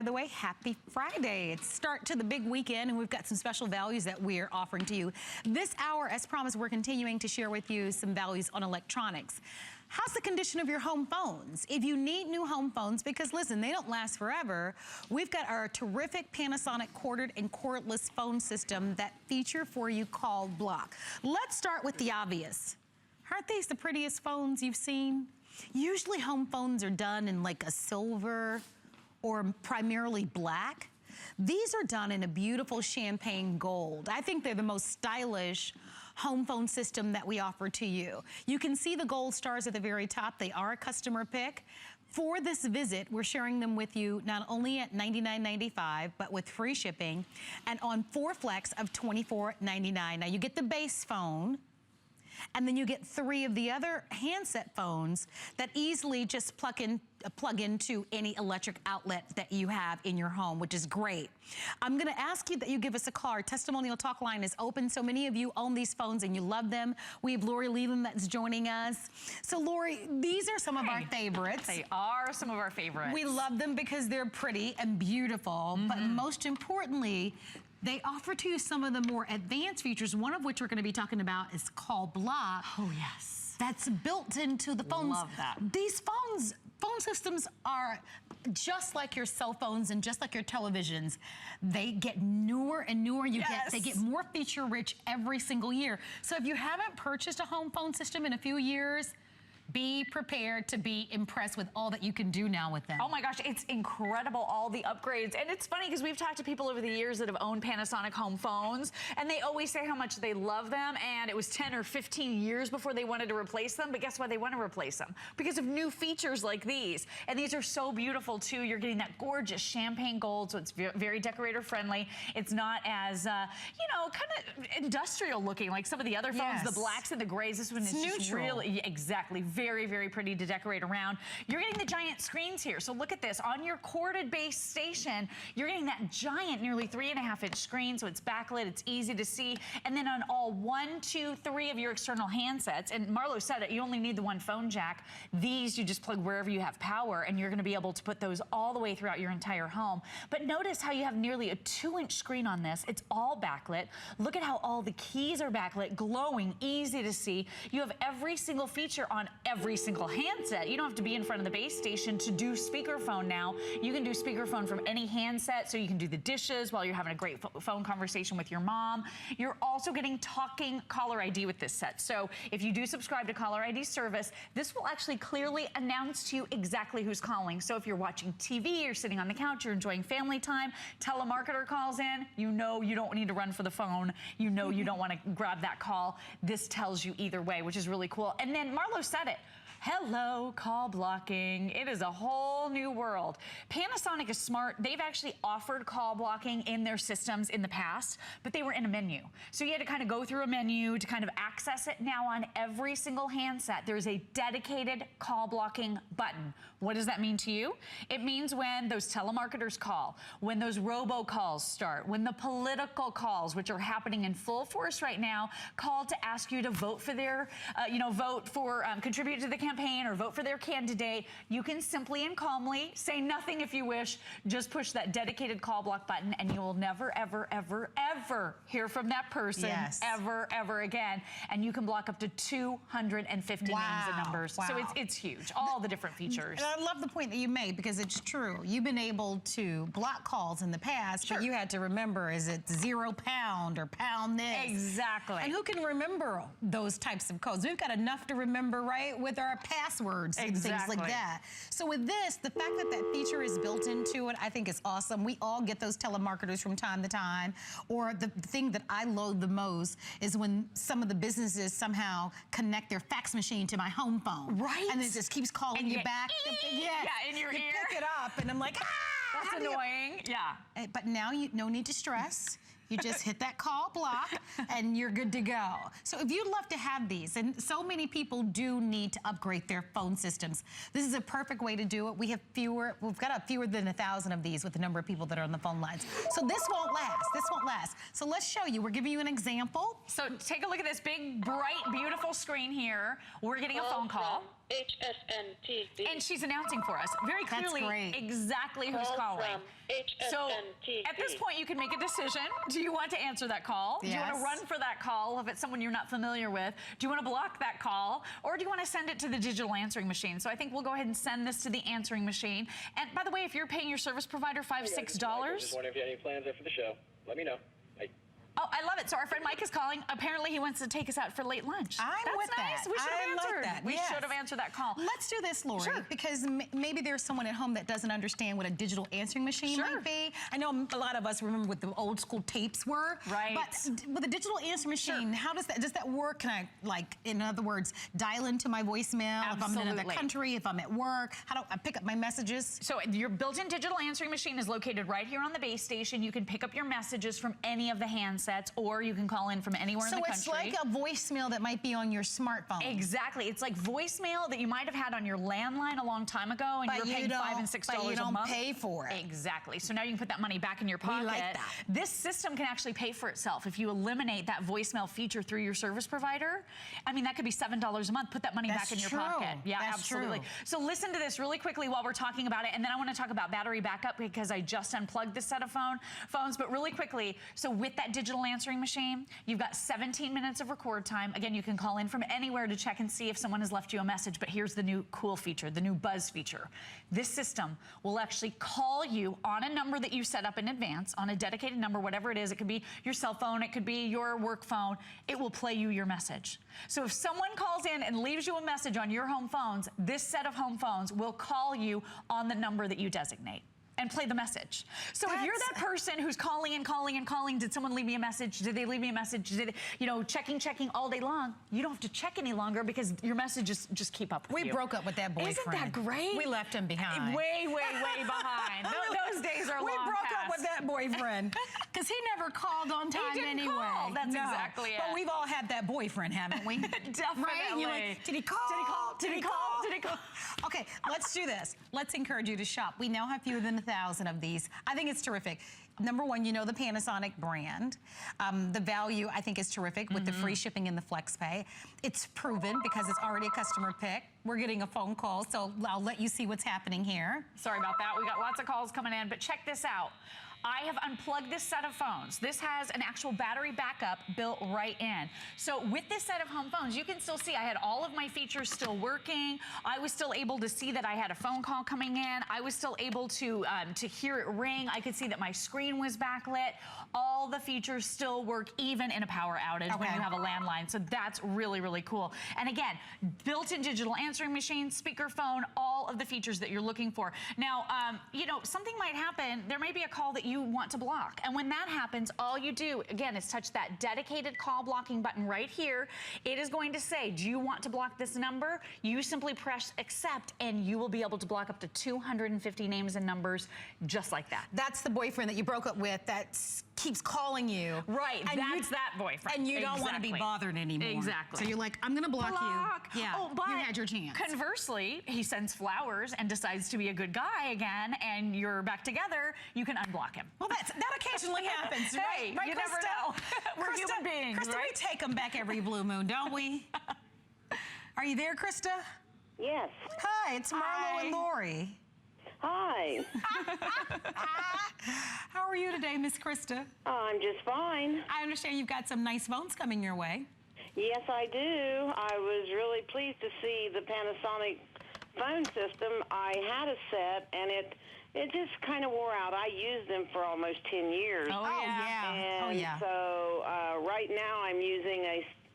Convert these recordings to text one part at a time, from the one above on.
the way, happy Friday. It's start to the big weekend, and we've got some special values that we're offering to you. This hour, as promised, we're continuing to share with you some values on electronics. How's the condition of your home phones? If you need new home phones, because listen, they don't last forever, we've got our terrific Panasonic corded and cordless phone system that feature for you called Block. Let's start with the obvious. Aren't these the prettiest phones you've seen? Usually home phones are done in like a silver or primarily black. These are done in a beautiful champagne gold. I think they're the most stylish home phone system that we offer to you. You can see the gold stars at the very top. They are a customer pick. For this visit, we're sharing them with you not only at $99.95, but with free shipping and on 4 flex of $24.99. Now you get the base phone, and then you get 3 of the other handset phones that easily just plug into any electric outlet that you have in your home, which is great. I'm gonna ask you that you give us a call. Our testimonial talk line is open. So many of you own these phones and you love them. We have Lori Leland that's joining us. So Lori, these are some of our favorites. They are some of our favorites. We love them because they're pretty and beautiful, but most importantly, they offer to you some of the more advanced features, one of which we're going to be talking about is called Block. Oh, yes. That's built into the phones. Love that. These phone systems are just like your cell phones and just like your televisions. They get newer and newer. They get more feature rich every single year. So if you haven't purchased a home phone system in a few years, be prepared to be impressed with all that you can do now with them. Oh my gosh, it's incredible, all the upgrades. And it's funny because we've talked to people over the years that have owned Panasonic home phones, and they always say how much they love them, and it was 10 or 15 years before they wanted to replace them. But guess why they want to replace them? Because of new features like these. And these are so beautiful too. You're getting that gorgeous champagne gold, so it's very decorator friendly. It's not as, you know, kind of industrial looking like some of the other phones, the blacks and the grays. This one is just really, exactly, very, very pretty to decorate around. You're getting the giant screens here. So look at this. On your corded base station, you're getting that giant, nearly 3.5-inch screen. So it's backlit, it's easy to see. And then on all 1, 2, 3 of your external handsets, and Marlo said it, you only need the one phone jack. These you just plug wherever you have power, and you're gonna be able to put those all the way throughout your entire home. But notice how you have nearly a 2-inch screen on this. It's all backlit. Look at how all the keys are backlit, glowing, easy to see. You have every single feature on every single handset. You don't have to be in front of the base station to do speakerphone now. You can do speakerphone from any handset, so you can do the dishes while you're having a great phone conversation with your mom. You're also getting talking caller ID with this set. So if you do subscribe to caller ID service, this will actually clearly announce to you exactly who's calling. So if you're watching TV, you're sitting on the couch, you're enjoying family time, telemarketer calls in, you know you don't need to run for the phone. You know you don't want to grab that call. This tells you either way, which is really cool. And then Marlo said it. Hello, call blocking. It is a whole new world. Panasonic is smart. They've actually offered call blocking in their systems in the past, but they were in a menu. So you had to kind of go through a menu to kind of access it. Now on every single handset, there's a dedicated call blocking button. What does that mean to you? It means when those telemarketers call, when those robocalls start, when the political calls, which are happening in full force right now, call to ask you to vote for their, contribute to the campaign or vote for their candidate, you can simply and calmly say nothing if you wish, just push that dedicated call block button and you will never, ever, ever, ever hear from that person ever again. And you can block up to 250 names and numbers. So it's huge, all the different features. And I love the point that you made because it's true. You've been able to block calls in the past, but you had to remember, is it £0 or pound this? Exactly. And who can remember those types of codes? We've got enough to remember, right, with our passwords and things like that. So with this, the fact that that feature is built into it, I think is awesome. We all get those telemarketers from time to time. Or the thing that I loathe the most is when some of the businesses somehow connect their fax machine to my home phone. Right. And it just keeps calling you back. In your ear. Pick it up and I'm like, ah! That's annoying. But now no need to stress. You just hit that call block and you're good to go. So if you'd love to have these, and so many people do need to upgrade their phone systems, this is a perfect way to do it. We've got fewer than 1,000 of these with the number of people that are on the phone lines. So this won't last, So let's show you, we're giving you an example. So take a look at this big, bright, beautiful screen here. We're getting a phone call. HSN TV. And she's announcing for us very clearly exactly who's calling. From HSN So TV. at this point, you can make a decision. Do you want to answer that call? Yes. Do you want to run for that call if it's someone you're not familiar with? Do you want to block that call? Or do you want to send it to the digital answering machine? So I think we'll go ahead and send this to the answering machine. And by the way, if you're paying your service provider $5, $6. I just wondering if you had any plans after the show. Let me know. Bye. Oh, I love it. So our friend Mike is calling. Apparently he wants to take us out for late lunch. I'm with nice. that. We should have I answered. like that. We Yes. should have answered that call. Let's do this, Lori, Sure. because maybe there's someone at home that doesn't understand what a digital answering machine Sure. might be. I know a lot of us remember what the old school tapes were. Right. But with a digital answering machine, Sure. how does that work? Can I, like, in other words, dial into my voicemail if I'm in another Absolutely. country, if I'm at work? How do I pick up my messages? So your built-in digital answering machine is located right here on the base station. You can pick up your messages from any of the handsets, or you can call in from anywhere in the So country. it's like a voicemail that might be on your smartphone. Exactly. It's like voicemail that you might have had on your landline a long time ago, and you're paying $5 and $6 but you a don't month. pay for it. Exactly. So now you can put that money back in your pocket. like that. This system can actually pay for itself if you eliminate that voicemail feature through your service provider. I mean, that could be $7 a month. Put that money That's back in your true. pocket. Yeah, That's absolutely. true. So listen to this really quickly while we're talking about it, and then I want to talk about battery backup because I just unplugged this set of phones. But really quickly, so with that digital answering machine, you've got 17 minutes of record time. Again, you can call in from anywhere to check and see if someone has left you a message, but here's the new cool feature, the new buzz feature. This system will actually call you on a number that you set up in advance, on a dedicated number, whatever it is. It could be your cell phone, it could be your work phone. It will play you your message. So if someone calls in and leaves you a message on your home phones, this set of home phones will call you on the number that you designate and play the message. So if you're that person who's calling and calling and calling, did someone leave me a message? Did they leave me a message? Did they, you know, checking all day long, you don't have to check any longer because your messages just keep up with you. We broke up with that boyfriend. Isn't that great? We left him behind. Way, way, way behind. Those days are long We broke past. up with that boyfriend because he never called on time didn't anyway. call. That's exactly it. But we've all had that boyfriend, haven't we? Definitely. Right? You're like, did he call? Did he call? Did he call? Did he call? Okay, let's do this. Let's encourage you to shop. We now have fewer than 1,000 of these. I think it's terrific. Number one, you know the Panasonic brand. The value, I think, is terrific with the free shipping and the flex pay. It's proven because it's already a customer pick. We're getting a phone call, so I'll let you see what's happening here. Sorry about that. We got lots of calls coming in, but check this out. I have unplugged this set of phones. This has an actual battery backup built right in. So with this set of home phones, you can still see I had all of my features still working. I was still able to see that I had a phone call coming in. I was still able to hear it ring. I could see that my screen was backlit. All the features still work even in a power outage when you have a landline. So that's really, really cool. And again, built-in digital answering machine, speakerphone, all of the features that you're looking for. Now, you know, something might happen. There may be a call that you want to block. And when that happens, all you do, again, is touch that dedicated call blocking button right here. It is going to say, do you want to block this number? You simply press accept and you will be able to block up to 250 names and numbers just like that. That's the boyfriend that you broke up with that keeps calling you. Right, and that's that boyfriend. And you don't want to be bothered anymore. Exactly. So you're like, I'm going to block you. Yeah, oh, but you had your chance. Conversely, he sends flowers and decides to be a good guy again, and you're back together, you can unblock him. Well, that occasionally happens, Hey, right? you never know. We're human beings, Krista, right? we take them back every blue moon, don't we? Are you there, Krista? Yes. Hi, it's Marlo Hi. and Lori. Hi. How are you today, Miss Krista? I'm just fine. I understand you've got some nice phones coming your way. Yes, I do. I was really pleased to see the Panasonic phone system. I had a set, and it just kind of wore out. I used them for almost 10 years. Oh, yeah. And oh, yeah. so right now I'm using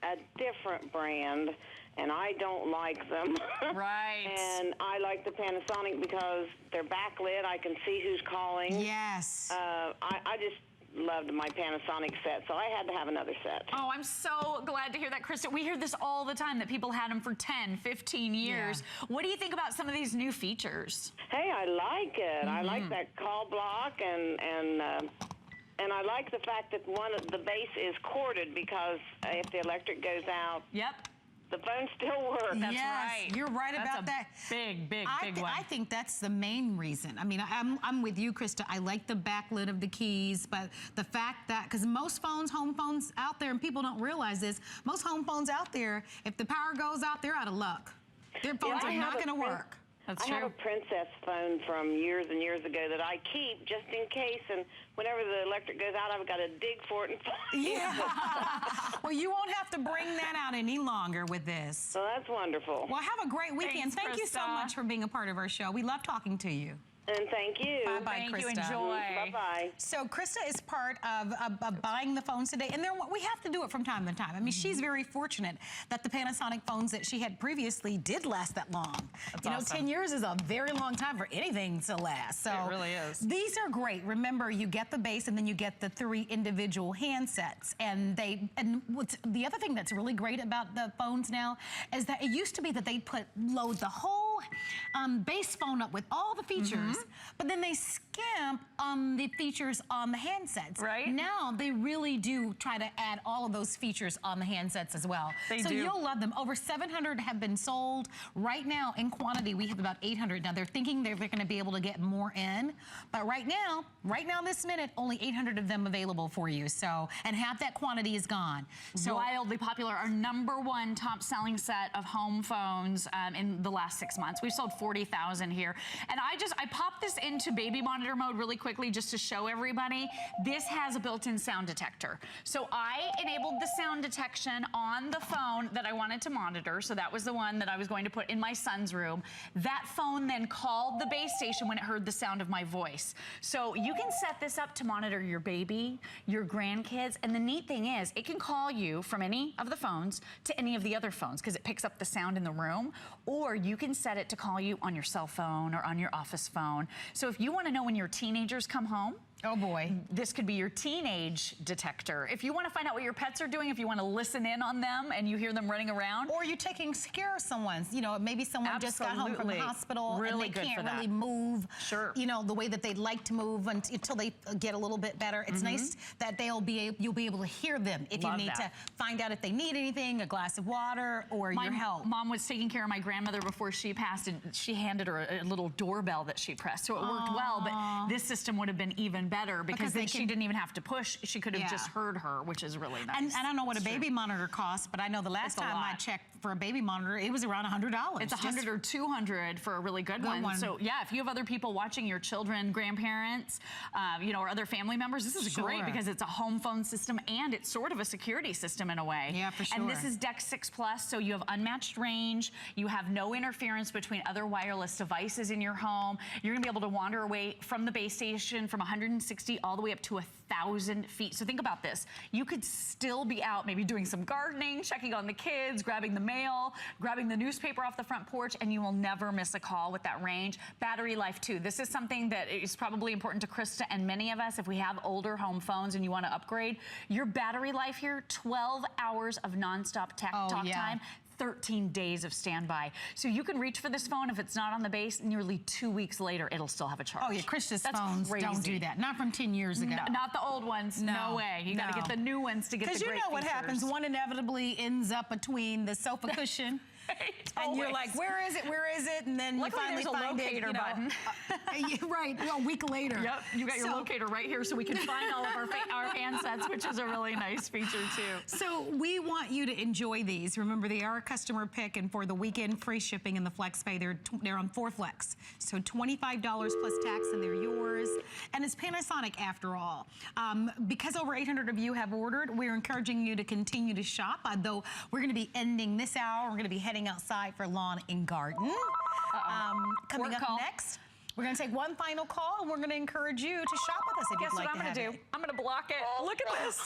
a different brand, and I don't like them. Right. And I like the Panasonic because they're backlit. I can see who's calling. Yes. I just loved my Panasonic set, so I had to have another set. Oh, I'm so glad to hear that, Krista. We hear this all the time, that people had them for 10, 15 years. Yeah. What do you think about some of these new features? Hey, I like it. I like that call block, and I like the fact that one of the base is corded, because if the electric goes out, Yep. the phone still works. That's yes, right. You're right about that. Big one. I think that's the main reason. I mean, I'm with you, Krista. I like the backlit of the keys, but the fact that, because most phones, home phones out there, and people don't realize this, most home phones out there, if the power goes out, they're out of luck. Their phones are not going to work. That's I true. have a Princess phone from years and years ago that I keep just in case, and whenever the electric goes out, I've got to dig for it and find it. Yeah. Well, you won't have to bring that out any longer with this. So that's wonderful. Well, have a great weekend. Thanks, Thank you so Krista. much for being a part of our show. We love talking to you. And thank you. Bye-bye, Thank you. Krista. Enjoy. Bye-bye. So Krista is part of buying the phones today, and we have to do it from time to time. I mean, she's very fortunate that the Panasonic phones that she had previously did last that long. That's you know, awesome. 10 years is a very long time for anything to last. So It really is. These are great. Remember, you get the base, and then you get the 3 individual handsets. And what's the other thing that's really great about the phones now is that it used to be that they'd load the whole base phone up with all the features, but then they skimp on the features on the handsets. Right. Now they really do try to add all of those features on the handsets as well. They so do. You'll love them. Over 700 have been sold. Right now in quantity, we have about 800. Now they're thinking they're going to be able to get more in, but right now this minute, only 800 of them available for you. So, and half that quantity is gone. So Wildly popular. Our #1 top selling set of home phones in the last 6 months. We've sold 40,000 here. And I popped this into baby monitor mode really quickly just to show everybody. This has a built-in sound detector. So I enabled the sound detection on the phone that I wanted to monitor. So that was the one that I was going to put in my son's room. That phone then called the base station when it heard the sound of my voice. So you can set this up to monitor your baby, your grandkids, and the neat thing is it can call you from any of the phones to any of the other phones because it picks up the sound in the room, or you can set it to call you on your cell phone or on your office phone. So if you want to know when your teenagers come home, oh boy, this could be your teenage detector. If you want to find out what your pets are doing, if you want to listen in on them and you hear them running around. or you're taking care of someone. You know, maybe someone just got home from the Absolutely. hospital Really and good they for can't that. really move, Sure. you know, the way that they'd like to move until they get a little bit better. It's nice that you'll be able to hear them if Love you need that. to find out if they need anything, a glass of water, or My your help. mom was taking care of my grandmother before she passed, and she handed her a little doorbell that she pressed. So it worked well, but this system would have been even better because then she didn't even have to push. She could have just heard her, which is really nice. And I don't know what a It's true. baby monitor costs, but I know the last It's a time I lot. checked for a baby monitor, it was around $100. It's $100 or $200 for a really good Good one. one. So yeah, if you have other people watching, your children, grandparents, you know, or other family members, this is great Sure. because it's a home phone system and it's sort of a security system in a way. Yeah, for And this sure. is DECT 6 Plus, so you have unmatched range. You have no interference between other wireless devices in your home. You're gonna be able to wander away from the base station from 160 all the way up to 1,000 feet. So think about this. You could still be out maybe doing some gardening, checking on the kids, grabbing the mail, grabbing the newspaper off the front porch, and you will never miss a call with that range. Battery life too. This is something that is probably important to Krista and many of us if we have older home phones and you want to upgrade. Your battery life here, 12 hours of nonstop talk time. 13 days of standby. So you can reach for this phone if it's not on the base, nearly 2 weeks later, it'll still have a charge. Oh yeah, Krista's That's phones crazy. don't do that. Not from 10 years ago. No, not the old ones. No way. You got to get the new ones to get the Because great you know what happens. features. One inevitably ends up between the sofa cushion. And you're like, where is it? Where is it? And then Luckily, you finally there's a find locator it. button. Right, a week later. Yep, you got your locator right here so we can find all of our handsets, which is a really nice feature too. So we want you to enjoy these. Remember, they are a customer pick, and for the weekend, free shipping and the flex pay, they're on 4 flex. So $25 plus tax, and they're yours. And it's Panasonic after all. Because over 800 of you have ordered, we're encouraging you to continue to shop, though we're going to be ending this hour. We're going to be heading outside for lawn and garden. Coming Work up call. next, we're going to take one final call, and we're going to encourage you to shop with us if Guess you'd like what to I'm have going to do? I'm going to block it. Look at this.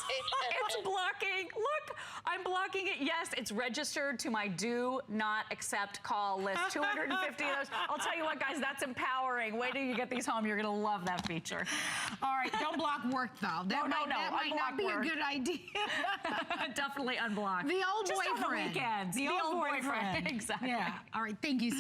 It's blocking. Look, I'm blocking it. Yes, it's registered to my do not accept call list. 250 of those. I'll tell you what, guys, that's empowering. Wait till you get these home. You're going to love that feature. All right, don't block work, though. That No, might not unblock be work. a good idea. Definitely unblock. The old Just boyfriend. on the weekends. The old boyfriend. Exactly. Yeah. All right, thank you so